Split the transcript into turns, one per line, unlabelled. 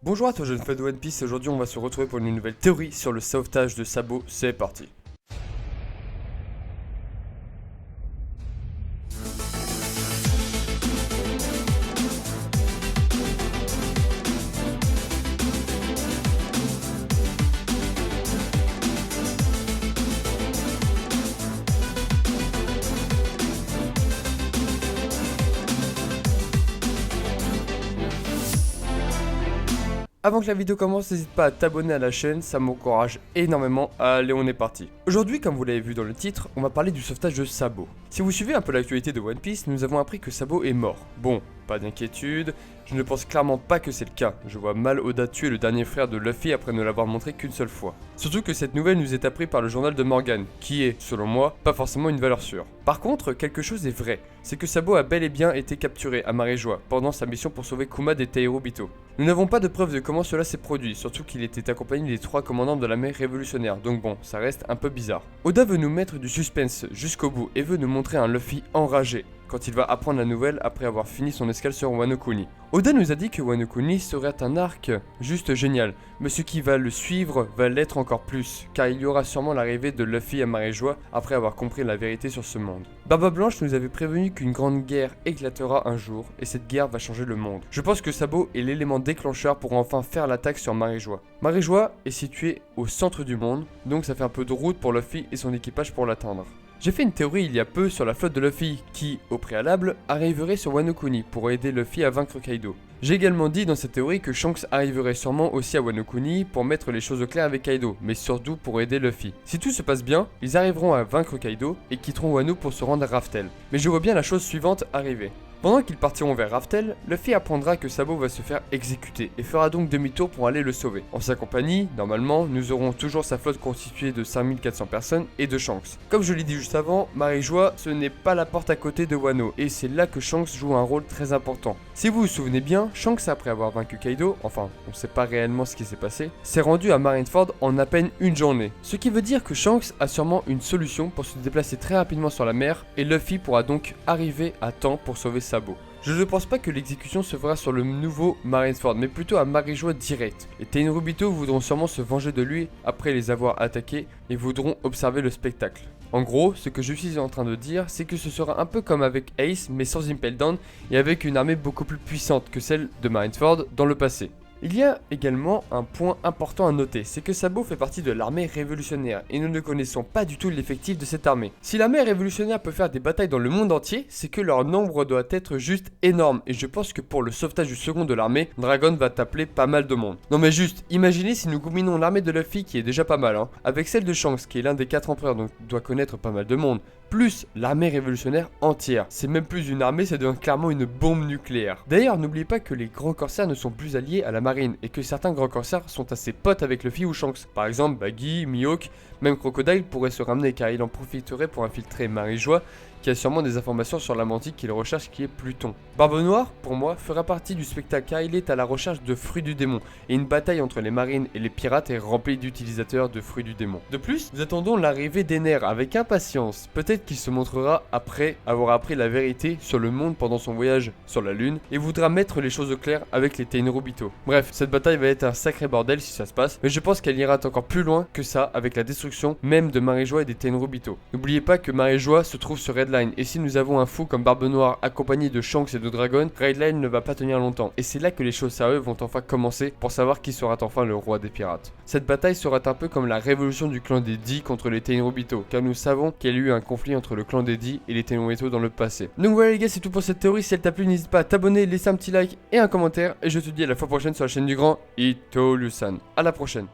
Bonjour à toi jeune fan de One Piece, aujourd'hui on va se retrouver pour une nouvelle théorie sur le sauvetage de Sabo, c'est parti. Avant que la vidéo commence, n'hésite pas à t'abonner à la chaîne, ça m'encourage énormément. Allez, on est parti. Aujourd'hui, comme vous l'avez vu dans le titre, on va parler du sauvetage de Sabo. Si vous suivez un peu l'actualité de One Piece, nous avons appris que Sabo est mort. Bon, pas d'inquiétude, je ne pense clairement pas que c'est le cas. Je vois mal Oda tuer le dernier frère de Luffy après ne l'avoir montré qu'une seule fois. Surtout que cette nouvelle nous est apprise par le journal de Morgan, qui est, selon moi, pas forcément une valeur sûre. Par contre, quelque chose est vrai, c'est que Sabo a bel et bien été capturé à Marejoie pendant sa mission pour sauver Kuma des Tenryubito. Nous n'avons pas de preuve de comment cela s'est produit, surtout qu'il était accompagné des 3 commandants de la mer révolutionnaire, donc bon, ça reste un peu bizarre. Oda veut nous mettre du suspense jusqu'au bout et veut nous montrer un Luffy enragé quand il va apprendre la nouvelle après avoir fini son escale sur Wano Kuni. Oda nous a dit que Wano Kuni serait un arc juste génial, mais ce qui va le suivre va l'être encore plus, car il y aura sûrement l'arrivée de Luffy à Marejoie après avoir compris la vérité sur ce monde. Barba Blanche nous avait prévenu qu'une grande guerre éclatera un jour, et cette guerre va changer le monde. Je pense que Sabo est l'élément déclencheur pour enfin faire l'attaque sur Marejoie. Marejoie est située au centre du monde, donc ça fait un peu de route pour Luffy et son équipage pour l'atteindre. J'ai fait une théorie il y a peu sur la flotte de Luffy qui, au préalable, arriverait sur Wano Kuni pour aider Luffy à vaincre Kaido. J'ai également dit dans cette théorie que Shanks arriverait sûrement aussi à Wano Kuni pour mettre les choses au clair avec Kaido, mais surtout pour aider Luffy. Si tout se passe bien, ils arriveront à vaincre Kaido et quitteront Wano pour se rendre à Raftel. Mais je vois bien la chose suivante arriver. Pendant qu'ils partiront vers Raftel, Luffy apprendra que Sabo va se faire exécuter et fera donc demi-tour pour aller le sauver. En sa compagnie, normalement, nous aurons toujours sa flotte constituée de 5400 personnes et de Shanks. Comme je l'ai dit juste avant, Marejoie, ce n'est pas la porte à côté de Wano et c'est là que Shanks joue un rôle très important. Si vous vous souvenez bien, Shanks après avoir vaincu Kaido, enfin, on sait pas réellement ce qui s'est passé, s'est rendu à Marineford en à peine une journée. Ce qui veut dire que Shanks a sûrement une solution pour se déplacer très rapidement sur la mer et Luffy pourra donc arriver à temps pour sauver Sabo. Je ne pense pas que l'exécution se fera sur le nouveau Marineford, mais plutôt à Marejoie direct. Les Tenryubito voudront sûrement se venger de lui après les avoir attaqués et voudront observer le spectacle. En gros, ce que je suis en train de dire, c'est que ce sera un peu comme avec Ace, mais sans Impel Down et avec une armée beaucoup plus puissante que celle de Marineford dans le passé. Il y a également un point important à noter, c'est que Sabo fait partie de l'armée révolutionnaire et nous ne connaissons pas du tout l'effectif de cette armée. Si l'armée révolutionnaire peut faire des batailles dans le monde entier, c'est que leur nombre doit être juste énorme et je pense que pour le sauvetage du second de l'armée, Dragon va t'appeler pas mal de monde. Non mais juste, imaginez si nous combinons l'armée de Luffy qui est déjà pas mal, avec celle de Shanks qui est l'un des 4 empereurs donc doit connaître pas mal de monde, plus l'armée révolutionnaire entière. C'est même plus une armée, ça devient clairement une bombe nucléaire. D'ailleurs, n'oubliez pas que les grands corsaires ne sont plus alliés à la marine et que certains grands corsaires sont assez potes avec Luffy ou Shanks. Par exemple, Baggy, Mihawk, même Crocodile pourrait se ramener car il en profiterait pour infiltrer Marejoie qui a sûrement des informations sur la mantique qu'il recherche qui est Pluton. Barbe Noire, pour moi, fera partie du spectacle car il est à la recherche de fruits du démon et une bataille entre les marines et les pirates est remplie d'utilisateurs de fruits du démon. De plus, nous attendons l'arrivée d'Ener avec impatience. Peut-être qu'il se montrera après avoir appris la vérité sur le monde pendant son voyage sur la lune et voudra mettre les choses au clair avec les Tenryubito. Bref, cette bataille va être un sacré bordel si ça se passe, mais je pense qu'elle ira encore plus loin que ça avec la destruction même de Marejoie et des Tenryubito. N'oubliez pas que Marejoie se trouve sur Red Line et si nous avons un fou comme Barbe Noire accompagné de Shanks et de Dragon, Red Line ne va pas tenir longtemps et c'est là que les choses sérieuses vont enfin commencer pour savoir qui sera enfin le roi des pirates. Cette bataille sera un peu comme la révolution du clan des Dee contre les Tenryubito car nous savons qu'il y a eu un conflit entre le clan des Dee et les Tenryubito dans le passé. Donc voilà les gars, c'est tout pour cette théorie. Si elle t'a plu, n'hésite pas à t'abonner, laisser un petit like et un commentaire et je te dis à la fois prochaine sur la chaîne du grand Itolusan. À la prochaine.